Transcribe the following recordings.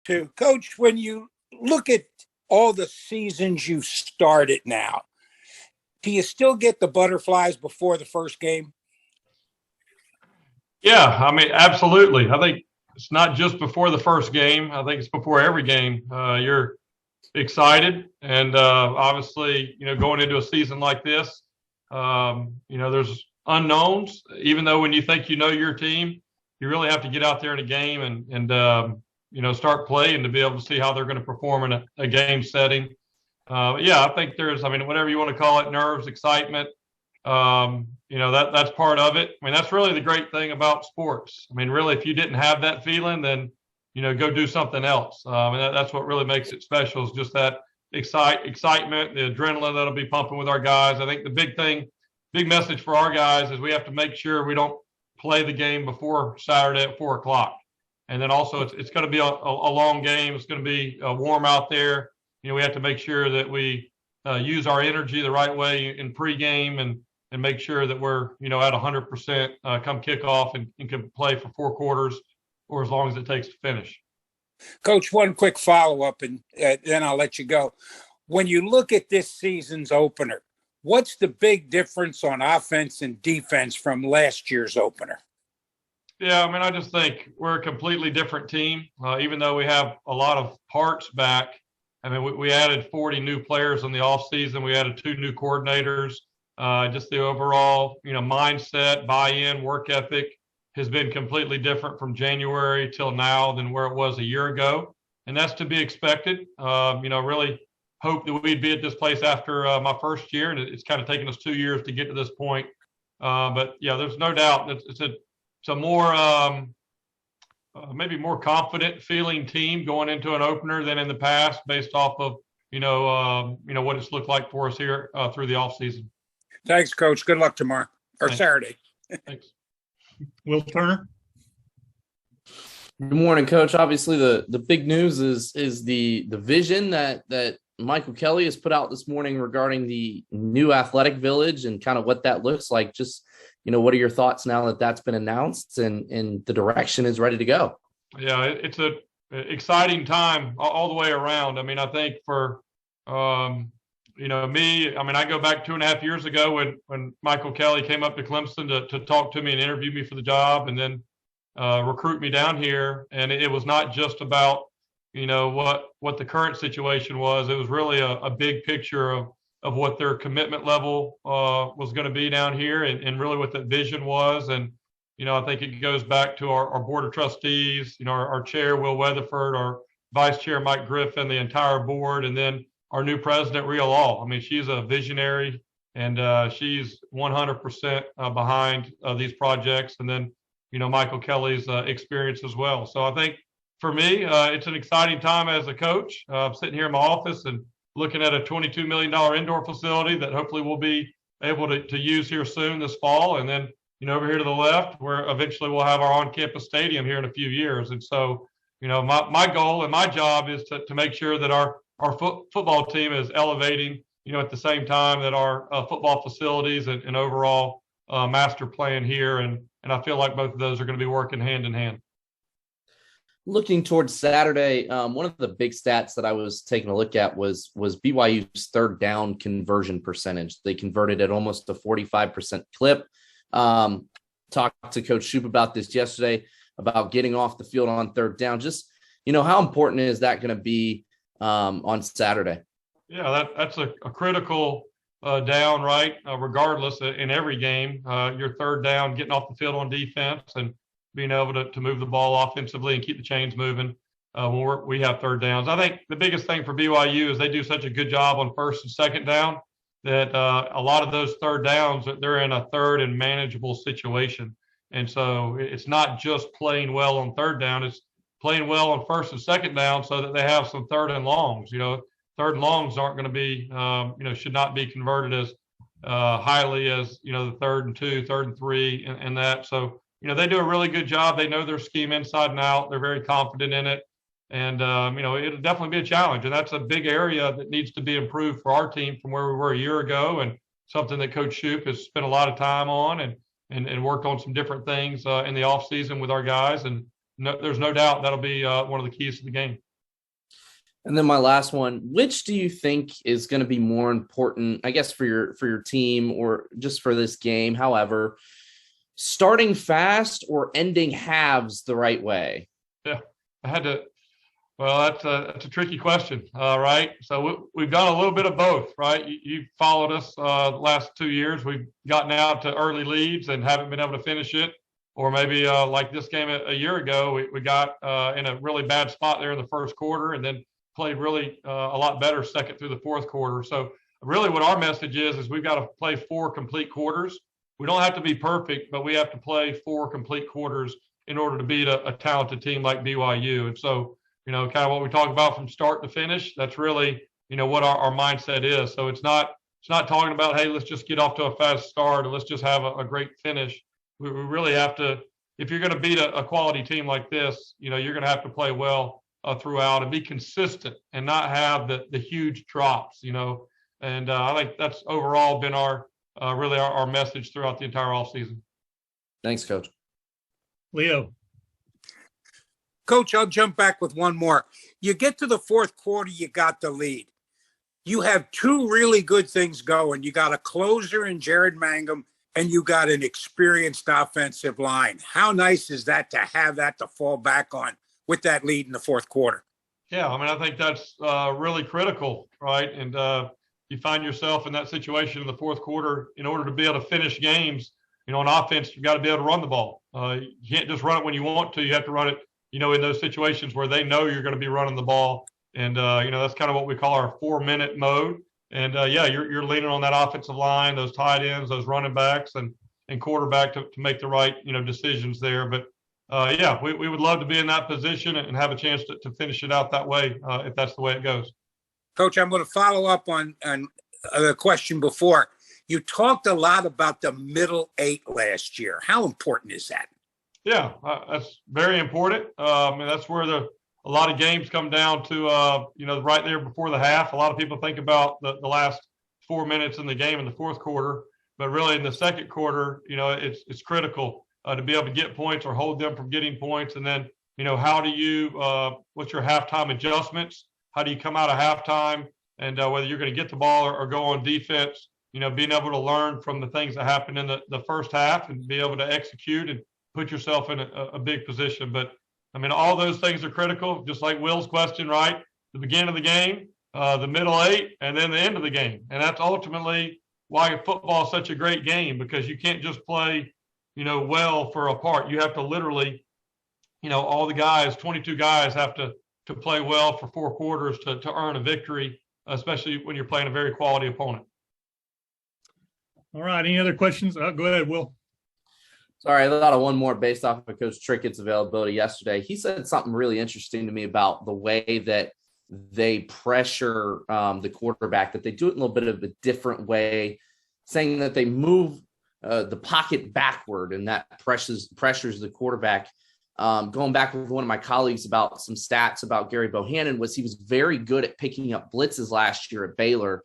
too. Coach, when you look at all the seasons you've started now, do you still get the butterflies before the first game? Yeah, I mean, absolutely. I think it's not just before the first game. I think it's before every game. You're excited, and obviously, going into a season like this, there's unknowns. Even though when you think you know your team, you really have to get out there in a game and start playing to be able to see how they're going to perform in a game setting. Yeah, I think whatever you want to call it, nerves, excitement. That's part of it. I mean, that's really the great thing about sports. I mean, really, if you didn't have that feeling, then go do something else. And that's what really makes it special is just that excitement, the adrenaline that'll be pumping with our guys. I think the big message for our guys is we have to make sure we don't play the game before Saturday at 4:00. And then also it's going to be a long game. It's going to be warm out there. We have to make sure that we use our energy the right way in pregame and make sure that we're, at 100% come kickoff and can play for 4 quarters or as long as it takes to finish. Coach, one quick follow-up, and then I'll let you go. When you look at this season's opener, what's the big difference on offense and defense from last year's opener? Yeah, I mean, I just think we're a completely different team. Even though we have a lot of parts back, I mean, we added 40 new players in the offseason. We added 2 new coordinators. Just the overall, mindset, buy-in, work ethic has been completely different from January till now than where it was a year ago. And that's to be expected. Really hope that we'd be at this place after my first year. And it's kind of taken us 2 years to get to this point. But yeah, there's no doubt that it's a more, maybe more confident feeling team going into an opener than in the past based off of, what it's looked like for us here through the offseason. Thanks, Coach. Good luck tomorrow or Thanks. Saturday. Thanks. Will Turner. Good morning, Coach. Obviously, the big news is the vision that Michael Kelly has put out this morning regarding the new athletic village and kind of what that looks like. Just, what are your thoughts now that that's been announced and the direction is ready to go? Yeah, it's a exciting time all the way around. I mean, I think for me, I mean, I go back 2.5 years ago when Michael Kelly came up to Clemson to talk to me and interview me for the job and then recruit me down here. And it was not just about, what the current situation was. It was really a big picture of what their commitment level was going to be down here and really what that vision was. And, I think it goes back to our board of trustees, our chair, Will Weatherford, our vice chair, Mike Griffin, the entire board, and then our new president, Rhea Law. I mean, she's a visionary and she's 100% behind these projects. And then, Michael Kelly's experience as well. So I think for me, it's an exciting time as a coach. I'm sitting here in my office and looking at a $22 million indoor facility that hopefully we'll be able to use here soon this fall. And then, over here to the left, where eventually we'll have our on-campus stadium here in a few years. And so, my goal and my job is to make sure that our football team is elevating, at the same time that our football facilities and overall master plan here. And I feel like both of those are going to be working hand in hand. Looking towards Saturday, one of the big stats that I was taking a look at was BYU's third down conversion percentage. They converted at almost a 45% clip. Talked to Coach Shoop about this yesterday, about getting off the field on third down. Just, how important is that going to be on Saturday? Yeah, that's a critical down, right? Regardless, in every game, your third down, getting off the field on defense and being able to move the ball offensively and keep the chains moving when we have third downs. I think the biggest thing for BYU is they do such a good job on first and second down that a lot of those third downs, they're in a third and manageable situation. And so it's not just playing well on third down, it's playing well on first and second down so that they have some third and longs. Third and longs aren't going to be, should not be converted as highly as, the 3rd and 2, 3rd and 3 and that. So, they do a really good job. They know their scheme inside and out. They're very confident in it. And, it'll definitely be a challenge. And that's a big area that needs to be improved for our team from where we were a year ago, and something that Coach Shoop has spent a lot of time on and worked on some different things in the offseason with our guys. And there's no doubt that'll be one of the keys to the game. And then my last one, which do you think is going to be more important, I guess, for your team or just for this game? However, starting fast or ending halves the right way? Yeah, I had to. Well, that's a tricky question, right? So we've done a little bit of both, right? You followed us the last 2 years. We've gotten out to early leads and haven't been able to finish it. Or maybe like this game a year ago, we got in a really bad spot there in the first quarter and then played really a lot better second through the fourth quarter. So really what our message is we've got to play 4 complete quarters. We don't have to be perfect, but we have to play 4 complete quarters in order to beat a talented team like BYU. And so, kind of what we talk about from start to finish, that's really, what our mindset is. So it's not talking about, hey, let's just get off to a fast start or let's just have a great finish. We really have to, if you're going to beat a quality team like this, you're going to have to play well throughout and be consistent and not have the huge drops, and I think that's overall been really our message throughout the entire offseason. Thanks, Coach. Leo. Coach, I'll jump back with one more. You get to the fourth quarter, you got the lead. You have 2 really good things going. You got a closer in Jared Mangum, and you got an experienced offensive line. How nice is that to have that to fall back on with that lead in the fourth quarter? Yeah, I think that's really critical, right? And you find yourself in that situation in the fourth quarter. In order to be able to finish games, on offense, you've got to be able to run the ball. You can't just run it when you want to. You have to run it, in those situations where they know you're going to be running the ball. And, that's kind of what we call our 4-minute mode. And, you're leaning on that offensive line, those tight ends, those running backs, and quarterback to make the right, decisions there. But, we would love to be in that position and have a chance to finish it out that way if that's the way it goes. Coach, I'm going to follow up on the question before. You talked a lot about the middle 8 last year. How important is that? Yeah, that's very important. That's where a lot of games come down to, right there before the half. A lot of people think about the last 4 minutes in the game in the fourth quarter, but really in the second quarter, it's critical to be able to get points or hold them from getting points. And then, how do you, what's your halftime adjustments? How do you come out of halftime and whether you're going to get the ball or go on defense, being able to learn from the things that happened in the first half and be able to execute and put yourself in a big position. But all those things are critical, just like Will's question, right? The beginning of the game, the middle 8, and then the end of the game. And that's ultimately why football is such a great game, because you can't just play, well for a part. You have to literally, all the guys, 22 guys have to play well for 4 quarters to earn a victory, especially when you're playing a very quality opponent. All right. Any other questions? Go ahead, Will. Sorry, I thought of one more based off of Coach Trickett's availability yesterday. He said something really interesting to me about the way that they pressure the quarterback, that they do it in a little bit of a different way, saying that they move the pocket backward, and that pressures the quarterback. Going back with one of my colleagues about some stats about Gary Bohannon, was he was very good at picking up blitzes last year at Baylor.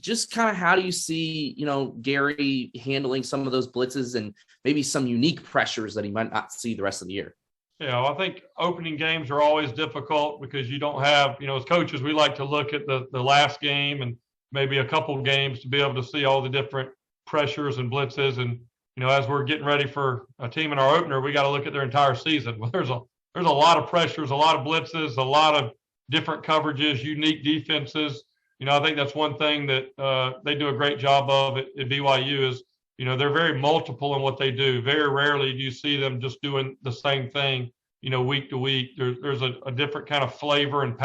Just kind of how do you see, Gary handling some of those blitzes and maybe some unique pressures that he might not see the rest of the year? Yeah, I think opening games are always difficult because you don't have, as coaches, we like to look at the last game and maybe a couple games to be able to see all the different pressures and blitzes. And, as we're getting ready for a team in our opener, we got to look at their entire season. Well, there's a lot of pressures, a lot of blitzes, a lot of different coverages, unique defenses. I think that's one thing that they do a great job of at BYU is, they're very multiple in what they do. Very rarely do you see them just doing the same thing, week to week. There's a different kind of flavor and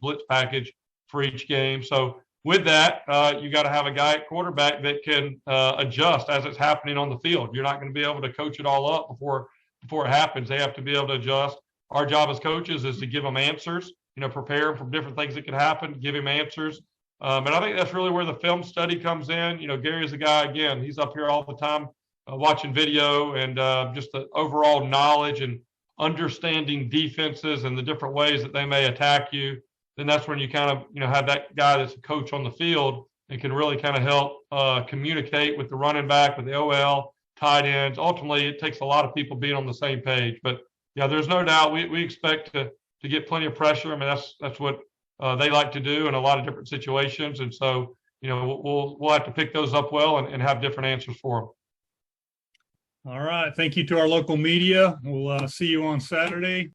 blitz package for each game. So with that, you got to have a guy at quarterback that can adjust as it's happening on the field. You're not going to be able to coach it all up before it happens. They have to be able to adjust. Our job as coaches is to give them answers, prepare them for different things that could happen, give him answers. And I think that's really where the film study comes in. Gary is a guy, again, he's up here all the time watching video and just the overall knowledge and understanding defenses and the different ways that they may attack you. Then that's when you kind of, have that guy that's a coach on the field and can really kind of help communicate with the running back, with the OL, tight ends. Ultimately, it takes a lot of people being on the same page. But, yeah, there's no doubt we expect to get plenty of pressure. That's what they like to do in a lot of different situations. And so, we'll have to pick those up well and have different answers for them. All right. Thank you to our local media. We'll see you on Saturday.